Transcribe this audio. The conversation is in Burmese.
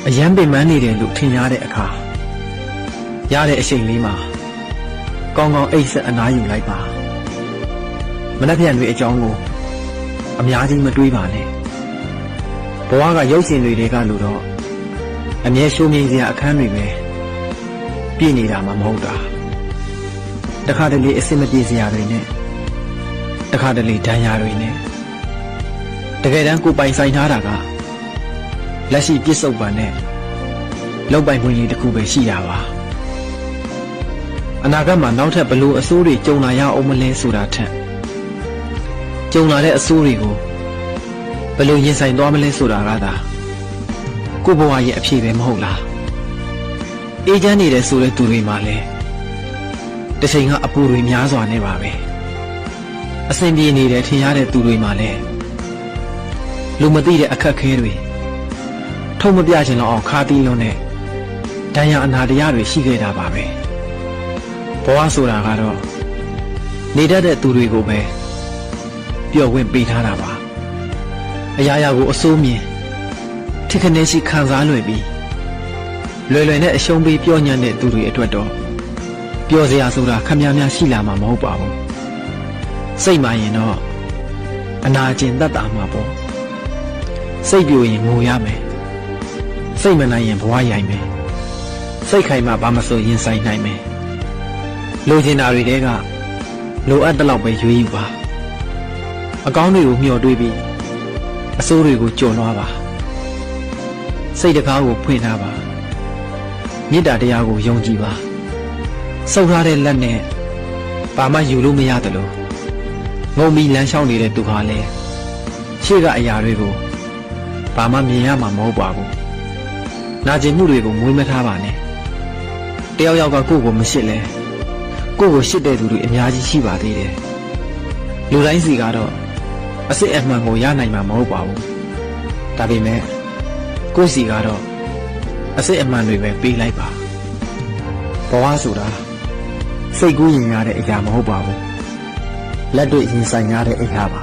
အရန်ပင်ပန်းနေတယ်လို့ထင်ရတဲ့အခါရတဲ့အချိန်လေးမှာကောင်းကောင်းအိပ်ဆက်အနားယူလိုက်ပါမနှက်ပြန်တွေအကြောင်းကိုအများကြီးမတွေးပါနဲ့ဘဝကရုပ်ရှင်တွေကလို့တော့အမြဲရှုံးမြင်စရာအခန်းတွေပဲပြည့်နေတာမှမဟုတ်တာတခါတလေအစင်မပြေစရာတွေနဲ့တခါတလေဒဏ်ရာတွေနဲ့တကယ်တမ်းကိုပိုင်ဆိုင်ထားတာကလက်ရှိပြစ်စုံပံနဲ့လောက်ပိုင်ခွင့်လေးတစ်ခုပဲရှိတာပါအနာဂတ်မှာနောက်ထပ်ဘလို့အဆိုးတွေကြုံလာရအောင်မလဲဆိုတာထက်ကြုံလာတဲ့အဆိုးတွေကိုဘလို့ရင်ဆိုင်သွားမလဲဆိုတာကသာကိုဘဝရဲ့အဖြစ်ပဲမဟုတ်လားအေးချမ်းနေတဲ့ဆိုတဲ့သူတွေမှာလဲတစ်ချိန်ကအပူတွေများစွာနေပါပဲအဆင်ပြေနေတဲ့ထင်ရတဲ့သူတွေမှာလဲလူမသိတဲ့အခက်ခဲတွေထုံမပြချင်တော့အောင်ခါတီးလုံးနဲ့ဒဏ်ရာအနာတရားတွေရှိခဲ့တာပါပဲဘဝဆိုတာကတော့နေတတ်တဲ့သူတွေကိုပဲပျော်ဝင်ပေးထားတာပါအရာရာကိုအစိုးမြင်ထိခနဲ့ရှိခံစားလွယ်ပြီးလွယ်လွယ်နဲ့အရှုံးပေးပြောညံ့တဲ့သူတွေအတွက်တော့ပျော်စရာဆိုတာခများများရှိလာမှာမဟုတ်ပါဘူးစိတ်မှရင်တော့အနာကျင်တတ်တာမှာပေါ့စိတ်ပြိုရင်ငိုရမယ်စိတ်မနိုင်ရင်ဘဝရိုက်မယ်စိတ်ခိုင်မှဘာမဆိုရင်ဆိုင်နိုင်မယ်လိုချင်တာတွေတဲကလိုအပ်တဲ့လောက်ပဲရွေးယူပါအကောင်းတွေကိုမျှော်တွေးပြီးအဆိုးတွေကိုကြော်လွှားပါစိတ်တကားကိုဖွင့်ထားပါမေတ္တာတရားကိုယုံကြည်ပါစုပ်ထားတဲ့လက်နဲ့ဘာမှယူလို့မရတယ်လို့ငုံပြီးလမ်းလျှောက်နေတဲ့သူဟာလည်းရှေ့ကအရာတွေကိုဘာမှမြင်ရမှာမဟုတ်ပါဘူးနာကျင်မှုတွေကိုမွေးမထားပါနဲ့တယောက်ယောက်ကကိုယ့်ကိုမရှစ်လဲကိုယ့်ကိုရှစ်တဲ့သူတွေအများကြီးရှိပါသေးတယ်လူတိုင်းစီကတော့အစစ်အမှန်ကိုရနိုင်မှာမဟုတ်ပါဘူးဒါပေမဲ့ကိုယ့်စီကတော့အစစ်အမှန်တွေပဲပေးလိုက်ပါဘဝဆိုတာစိတ်ကူးရင်ရတဲ့အရာမဟုတ်ပါဘူးလက်တွေ့ရင်ဆိုင်ရတဲ့အရာပါ